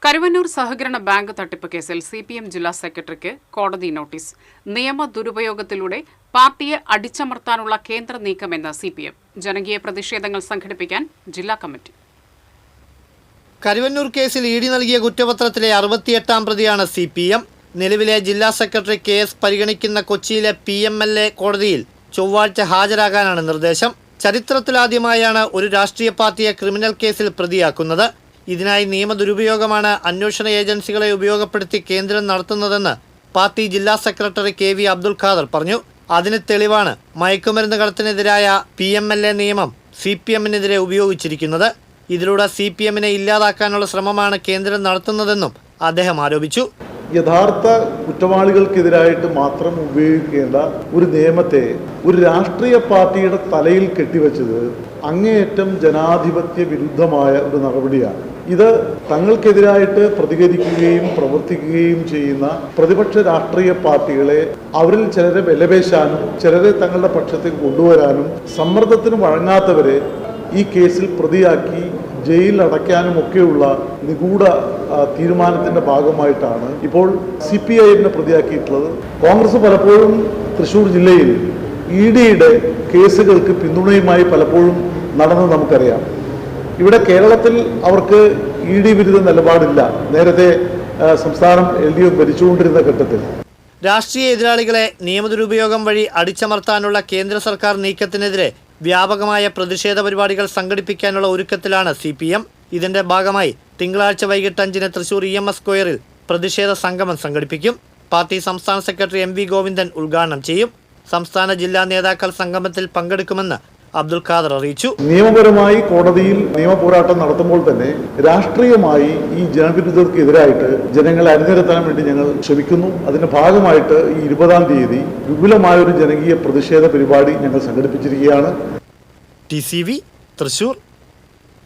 കരുവന്നൂർ സഹകരണ ബാങ്ക് തട്ടിപ്പ് കേസിൽ CPM ജില്ലാ സെക്രട്ടറിക്ക് കോടതി നോട്ടീസ്. നിയമ ദുരുപയോഗത്തിലൂടെ പാർട്ടിയെ അടിച്ചമർത്താനുള്ള കേന്ദ്ര നീക്കമെന്ന് CPM. ജനകീയ പ്രതിഷേധങ്ങൾ സംഘടിപ്പിക്കാൻ ജില്ലാ കമ്മിറ്റി. കരുവന്നൂർ കേസിൽ ഇഡി നൽകിയ കുറ്റപത്രത്തിലെ 68ാം പ്രതിയാണ് CPM. നിലവിലെ ജില്ലാ സെക്രട്ടറി കേസ് പരിഗണിക്കുന്ന കൊച്ചിയിലെ PMLA കോടതിയിൽ ചൊവ്വാഴ്ച ഹാജരാകാനാണ് നിർദ്ദേശം. ചരിത്രത്തിലാദ്യമായാണ് ഒരു രാഷ്ട്രീയ പാർട്ടിയെ ക്രിമിനൽ കേസിൽ പ്രതിയാക്കുന്നത്. ഇതിനായി നിയമ ദുരുപയോഗമാണ് അന്വേഷണ ഏജൻസികളെ ഉപയോഗപ്പെടുത്തി കേന്ദ്രം നടത്തുന്നതെന്ന് പാർട്ടി ജില്ലാ സെക്രട്ടറി KV അബ്ദുൽ ഖാദർ പറഞ്ഞു. അതിന് തെളിവാണ് മയക്കുമരുന്ന് കടത്തിനെതിരായ PMLA നിയമം CPM-നെതിരെ ഉപയോഗിച്ചിരിക്കുന്നത്. ഇതിലൂടെ CPM-നെ ഇല്ലാതാക്കാനുള്ള ശ്രമമാണ് കേന്ദ്രം നടത്തുന്നതെന്നും അദ്ദേഹം ആരോപിച്ചു. യഥാർത്ഥ കുറ്റവാളികൾക്കെതിരായിട്ട് മാത്രം ഉപയോഗിക്കേണ്ട ഒരു നിയമത്തെ ഒരു രാഷ്ട്രീയ പാർട്ടിയുടെ തലയിൽ കെട്ടിവെച്ചത് അങ്ങേയറ്റം ജനാധിപത്യ വിരുദ്ധമായ ഒരു നടപടിയാണ്. ഇത് തങ്ങൾക്കെതിരായിട്ട് പ്രതികരിക്കുകയും പ്രവർത്തിക്കുകയും ചെയ്യുന്ന പ്രതിപക്ഷ രാഷ്ട്രീയ പാർട്ടികളെ അവരിൽ ചിലരെ വിലപേശാനും ചിലരെ തങ്ങളുടെ പക്ഷത്തേക്ക് കൊണ്ടുവരാനും സമ്മർദ്ദത്തിന് വഴങ്ങാത്തവരെ ഈ കേസിൽ പ്രതിയാക്കി ജയിലിൽ അടയ്ക്കാനും ഒക്കെയുള്ള നിഗൂഢ തീരുമാനത്തിൻ്റെ ഭാഗമായിട്ടാണ് ഇപ്പോൾ CPIM-നെ പ്രതിയാക്കിയിട്ടുള്ളത്. കോൺഗ്രസ് പലപ്പോഴും തൃശ്ശൂർ ജില്ലയിൽ ED-യുടെ കേസുകൾക്ക് പിന്തുണയുമായി പലപ്പോഴും നടന്നത് നമുക്കറിയാം. ഇവിടെ കേരളത്തിൽ അവർക്ക് ED വിരുദ്ധ നിലപാടില്ല. നേരത്തെ സംസ്ഥാനം LDF ഭരിച്ചുകൊണ്ടിരുന്ന ഘട്ടത്തിൽ രാഷ്ട്രീയ എതിരാളികളെ നിയമദുരുപയോഗം വഴി അടിച്ചമർത്താനുള്ള കേന്ദ്ര സർക്കാർ നീക്കത്തിനെതിരെ വ്യാപകമായ പ്രതിഷേധ പരിപാടികൾ സംഘടിപ്പിക്കാനുള്ള ഒരുക്കത്തിലാണ് CPM. ഇതിന്റെ ഭാഗമായി തിങ്കളാഴ്ച വൈകിട്ട് 5-ന് തൃശൂർ EMS സ്ക്വയറിൽ പ്രതിഷേധ സംഗമം സംഘടിപ്പിക്കും. പാർട്ടി സംസ്ഥാന സെക്രട്ടറി MV ഗോവിന്ദൻ ഉദ്ഘാടനം ചെയ്യും. സംസ്ഥാന ജില്ലാ നേതാക്കൾ സംഗമത്തിൽ പങ്കെടുക്കുമെന്ന് അബ്ദുൽ ഖാദർ അറിയിച്ചു. നിയമപരമായി കോടതിയിൽ നിയമപോരാട്ടം നടത്തുമ്പോൾ തന്നെ രാഷ്ട്രീയമായി ഈ ജനവിരുദ്ധർക്കെതിരായിട്ട് ജനങ്ങളെ അണിനിരത്താൻ വേണ്ടി ഞങ്ങൾ ശ്രമിക്കുന്നു. അതിന്റെ ഭാഗമായിട്ട് ഈ 20-ാം തീയതി വിപുലമായ ഒരു ജനകീയ പ്രതിഷേധ പരിപാടി ഞങ്ങൾ സംഘടിപ്പിച്ചിരിക്കുകയാണ്. TCV തൃശൂർ.